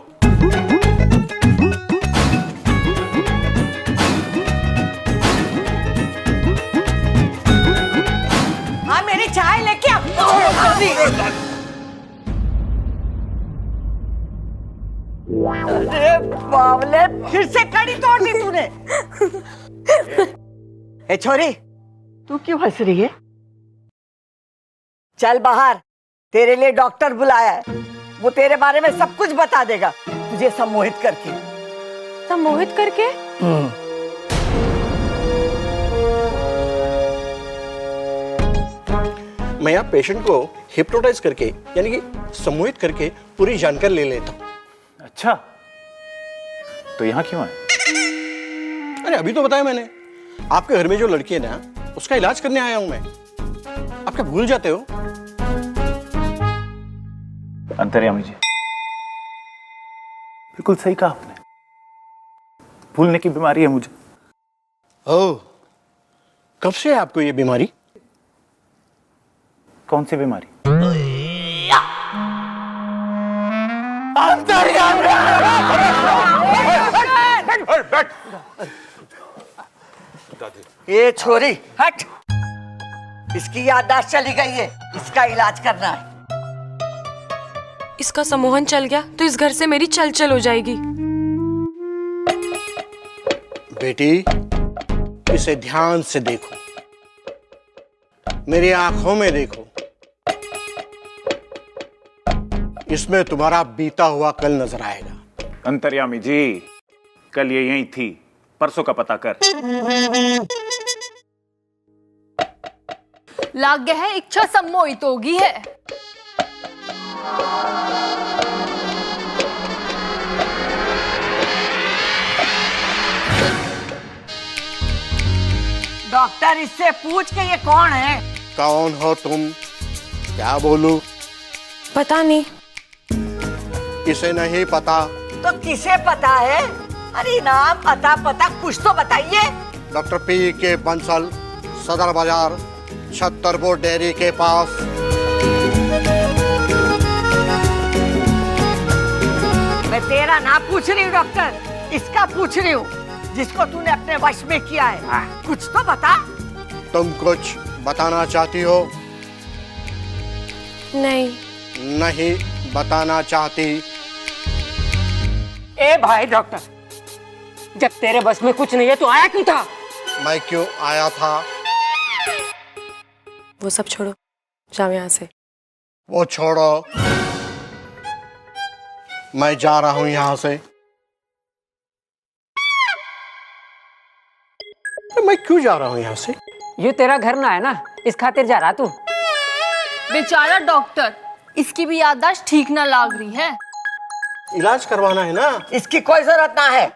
हाँ मेरी चाय लेके अरे बावले, फिर से कड़ी तोड़ दी तूने। ए छोरी, तू क्यों हंस रही है? चल बाहर, तेरे लिए डॉक्टर बुलाया है। वो तेरे बारे में सब कुछ बता देगा, तुझे सम्मोहित करके। सम्मोहित करके? मैं यहाँ पेशेंट को हिप्नोटाइज करके यानी कि सम्मोहित करके पूरी जानकारी ले लेता हूँ। अच्छा, तो यहाँ क्यों आए? अरे अभी तो बताया मैंने, आपके घर में जो लड़की है ना, उसका इलाज करने आया हूं मैं। आप क्या भूल जाते हो? अंतर्यामी जी, बिल्कुल सही कहा आपने। भूलने की बीमारी है मुझे। ओह, कब से है आपको ये बीमारी? कौन सी बीमारी? ये छोरी हट, इसकी याददाश्त चली गई है, इसका इलाज करना है। इसका सम्मोहन चल गया तो इस घर से मेरी चल हो जाएगी। बेटी, इसे ध्यान से देखो, मेरी आंखों में देखो। इसमें तुम्हारा बीता हुआ कल नजर आएगा। अंतर्यामी जी, कल ये यहीं थी, परसों का पता कर। लाग गया है, इच्छा सम्मोहित होगी है। डॉक्टर, इससे पूछ के ये कौन है? कौन हो तुम? क्या बोलूं? पता नहीं। इसे नहीं पता तो किसे पता है? अरे नाम अता पता कुछ तो बताइए। डॉक्टर पी के बंसल, सदर बाजार, छत्तरपुर डेयरी के पास। मैं तेरा नाम पूछ रही हूँ डॉक्टर, इसका पूछ रही हूँ जिसको तूने अपने वश में किया है। कुछ तो बता। तुम कुछ बताना चाहती हो? नहीं। नहीं बताना चाहती? ए भाई डॉक्टर, जब तेरे बस में कुछ नहीं है तो आया क्यों था? मैं क्यों आया था? वो सब छोड़ो, जाओ यहाँ से। वो छोड़ो, मैं जा रहा हूं यहाँ से। मैं क्यों जा रहा हूं यहाँ से? ये तेरा घर ना है ना, इस खातिर जा रहा तू। बेचारा डॉक्टर, इसकी भी याददाश्त ठीक ना लाग रही है। इलाज करवाना है ना। इसकी कोई जरूरत ना है।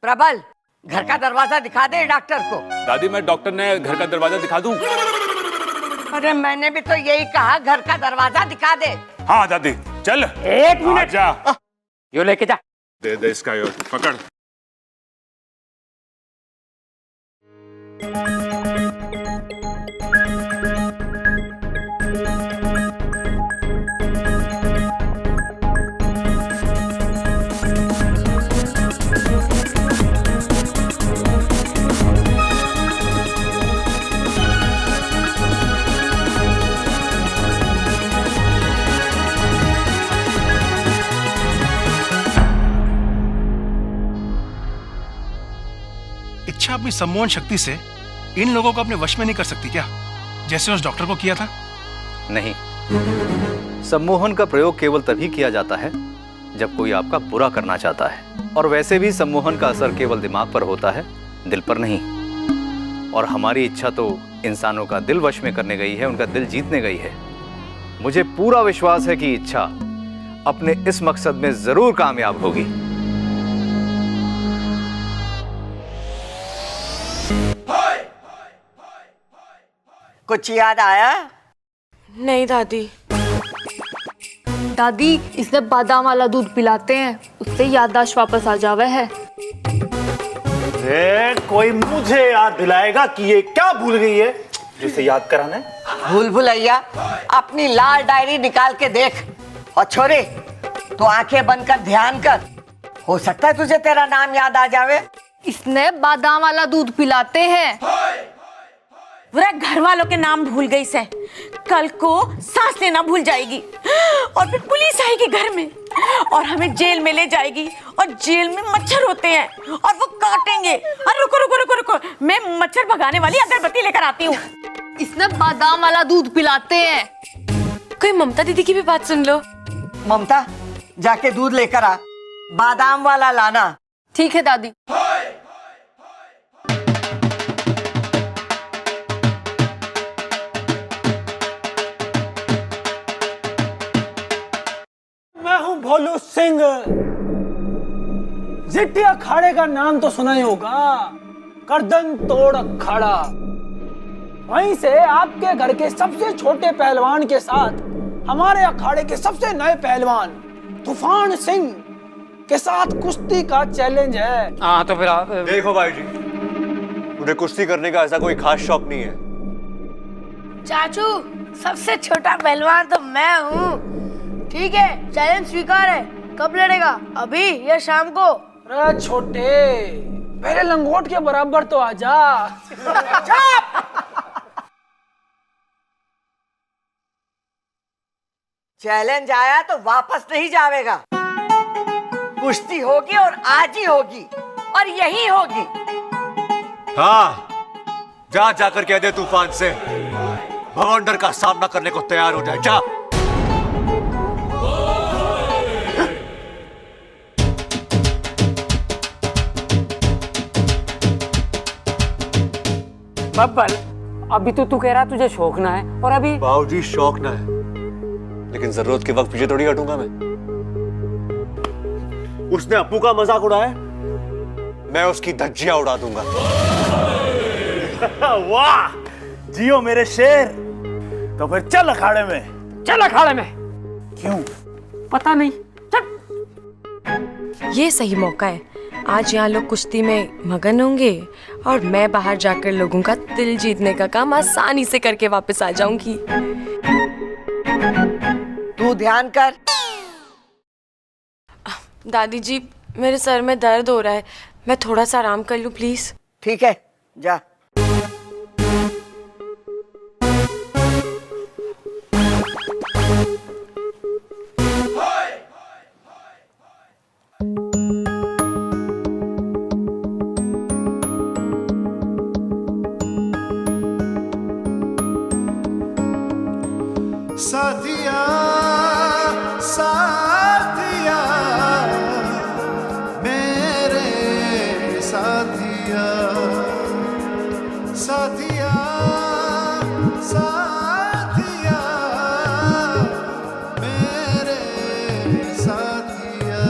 प्रबल, घर का दरवाजा दिखा दे डॉक्टर को। दादी, मैं डॉक्टर ने घर का दरवाजा दिखा दूं? अरे मैंने भी तो यही कहा, घर का दरवाजा दिखा दे। हाँ दादी, चल। एक मिनट, जा, यो लेके जा। दे दे इसका, यो पकड़। इच्छा अपनी सम्मोहन शक्ति से इन लोगों को अपने वश में नहीं कर सकती क्या, जैसे उस डॉक्टर को किया था? नहीं, सम्मोहन का प्रयोग केवल तभी किया जाता है जब कोई आपका बुरा करना चाहता है। और वैसे भी सम्मोहन का असर केवल दिमाग पर होता है, दिल पर नहीं। और हमारी इच्छा तो इंसानों का दिल वश में करने गई है, उनका दिल जीतने गई है। मुझे पूरा विश्वास है कि इच्छा अपने इस मकसद में जरूर कामयाब होगी। कुछ याद आया? नहीं दादी। दादी इसने बादाम वाला दूध पिलाते हैं, उससे याददाश्त वापस आ जावे है। कोई मुझे याद दिलाएगा कि ये क्या भूल गई है जिसे याद कराना है? भूल भुलैया, अपनी लाल डायरी निकाल के देख। और छोरे, तो आंखें बंद कर ध्यान कर, हो सकता है तुझे तेरा नाम याद आ जावे। इसने बादाम वाला दूध पिलाते हैं। पूरा घर वालों के नाम भूल गई से, कल को सांस लेना भूल जाएगी और फिर पुलिस आएगी घर में और हमें जेल में ले जाएगी। और जेल में मच्छर होते हैं और वो काटेंगे। अरे रुको रुको रुको रुको, मैं मच्छर भगाने वाली अगरबत्ती लेकर आती हूँ। इसने बादाम वाला दूध पिलाते हैं। कोई ममता दीदी की भी बात सुन लो। ममता, जाके दूध लेकर आ, बादाम वाला लाना। ठीक है दादी। मैं हूं भोलू सिंह। जिट्टी अखाड़े का नाम तो सुना ही होगा, गर्दन तोड़ अखाड़ा। वहीं से आपके घर के सबसे छोटे पहलवान के साथ हमारे अखाड़े के सबसे नए पहलवान तूफान सिंह के साथ कुश्ती का चैलेंज है। हाँ तो फिर आप देखो भाई जी, मुझे कुश्ती करने का ऐसा कोई खास शौक नहीं है। चाचू, सबसे छोटा पहलवान तो मैं हूँ। ठीक है, चैलेंज स्वीकार है। कब लड़ेगा, अभी या शाम को? अरे छोटे, पहले लंगोट के बराबर तो आजा। चैलेंज आया तो वापस नहीं जावेगा। कुश्ती होगी और आज ही होगी और यही होगी। हाँ, जा जाकर कह दे तूफान से भवंडर का सामना करने को तैयार हो जाए। जा। बब्बल, अभी तो तू कह रहा तुझे शौक ना है, और अभी बाबूजी शौक ना है, लेकिन जरूरत के वक्त पीछे थोड़ी हटूंगा मैं। उसने अप्पू का मजाक उड़ाया, मैं उसकी धज्जियां उड़ा दूंगा। वाह, जियो मेरे शेर। तो फिर चल अखाड़े में। चल अखाड़े में। क्यों? पता नहीं। ये सही मौका है। आज यहाँ लोग कुश्ती में मगन होंगे और मैं बाहर जाकर लोगों का दिल जीतने का काम आसानी से करके वापस आ जाऊंगी। तू ध्यान कर। दादी जी, मेरे सर में दर्द हो रहा है, मैं थोड़ा सा आराम कर लूं प्लीज। ठीक है, जा। साथिया साथिया मेरे साथिया साथिया साथिया मेरे साथिया।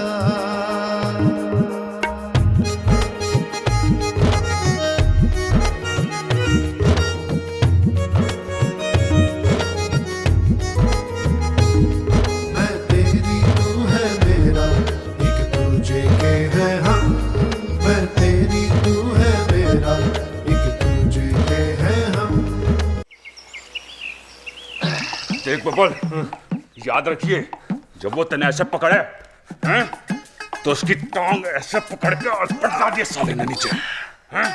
देख बबल, याद रखिए, जब वो तने ऐसे पकड़े हैं, तो उसकी टांग ऐसे पकड़ के और पटका दिए साले ने नीचे। हैं?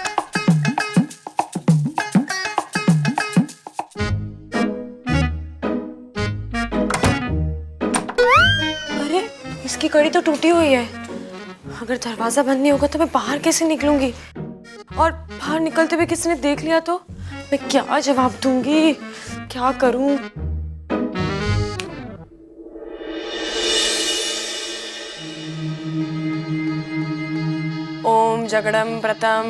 अरे, इसकी कड़ी तो टूटी हुई है। अगर दरवाजा बंद नहीं होगा तो मैं बाहर कैसे निकलूंगी? और बाहर निकलते हुए किसी ने देख लिया तो मैं क्या जवाब दूंगी? क्या करूं? जगड़म प्रथम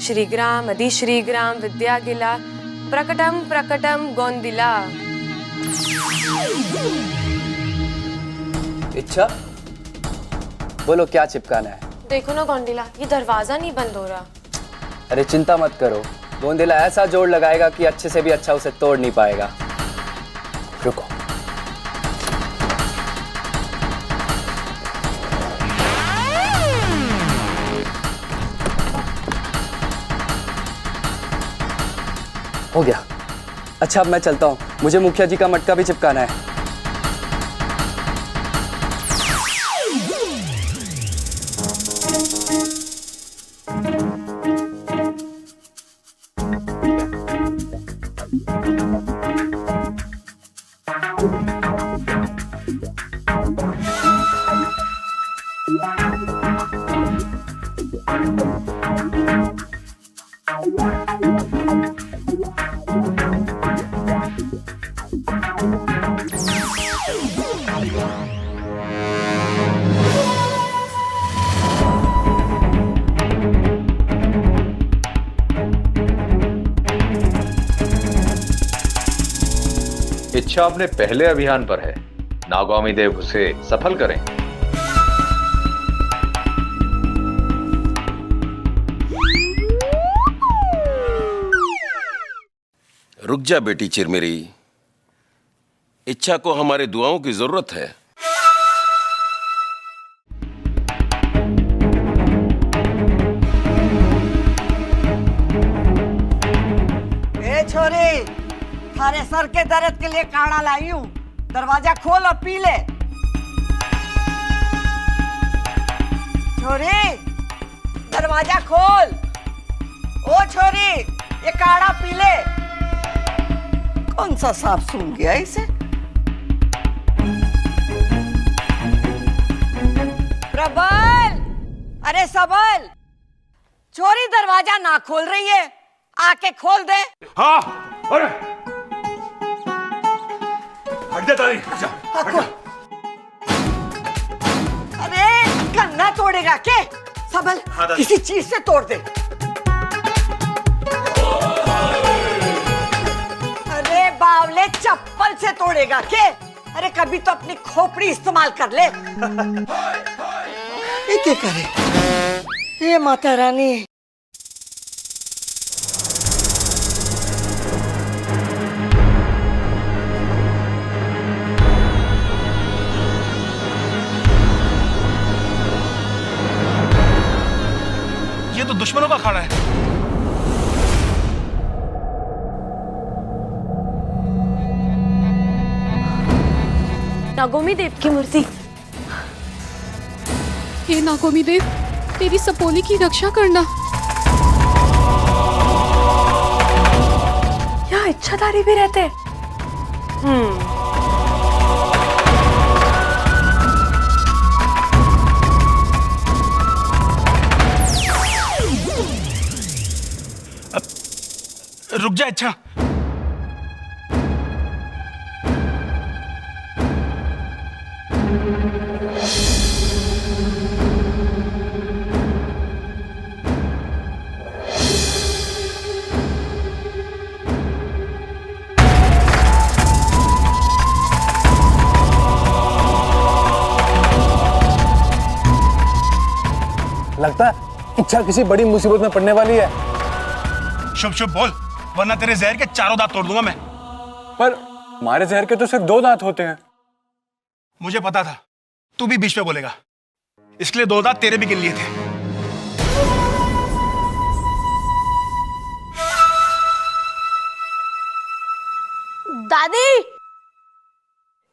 श्रीग्राम अधिश्रीग्राम विद्यागिला प्रकटम प्रकटम गोंदिला। इच्छा, बोलो क्या चिपकाना है? देखो ना गोंदिला, ये दरवाजा नहीं बंद हो रहा। अरे चिंता मत करो, गोंदिला ऐसा जोड़ लगाएगा कि अच्छे से भी अच्छा उसे तोड़ नहीं पाएगा। रुको। हो गया। अच्छा अब मैं चलता हूँ, मुझे मुखिया जी का मटका भी चिपकाना है। इच्छा अपने पहले अभियान पर है, नागौमी देव उसे सफल करें। रुक जा बेटी चिरमिरी, इच्छा को हमारे दुआओं की जरूरत है। ए छोरी, थारे सर के दर्द के लिए काढ़ा लाई हूं, दरवाजा खोल और पी ले। छोरी, दरवाजा खोल। ओ छोरी, ये काढ़ा पी ले। कौन सा सांप सूंघ गया इसे? प्रबल, अरे सबल, छोरी दरवाजा ना खोल रही है, आके खोल दे। हाँ, अरे हट जा तारी, हट जा, हट जा। अरे कन्ना तोड़ेगा के? सबल, किसी चीज से तोड़ दे। अरे बावले, चप्पल से तोड़ेगा के? अरे कभी तो अपनी खोपड़ी इस्तेमाल कर ले। ये क्या करे? ये माता रानी। ये तो दुश्मनों का अखाड़ा है। नागौमी देव की मूर्ति। हे नागौमी देव, तेरी सपोली की रक्षा करना। यहाँ इच्छाधारी भी रहते। रुक जा इच्छा। लगता है इच्छा किसी बड़ी मुसीबत में पड़ने वाली है। शुभ शुभ बोल, वरना तेरे जहर के चारों दांत तोड़ दूंगा मैं। पर हमारे जहर के तो सिर्फ 2 दांत होते हैं। मुझे पता था तू भी बीच में बोलेगा, इसलिए 2 दांत तेरे भी गिन लिए थे। दादी,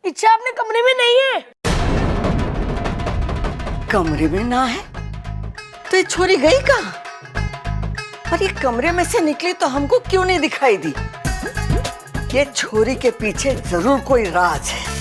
इच्छा अपने कमरे में नहीं है। कमरे में ना है तो ये छोरी गई कहाँ? और ये कमरे में से निकली तो हमको क्यों नहीं दिखाई दी? ये छोरी के पीछे जरूर कोई राज है।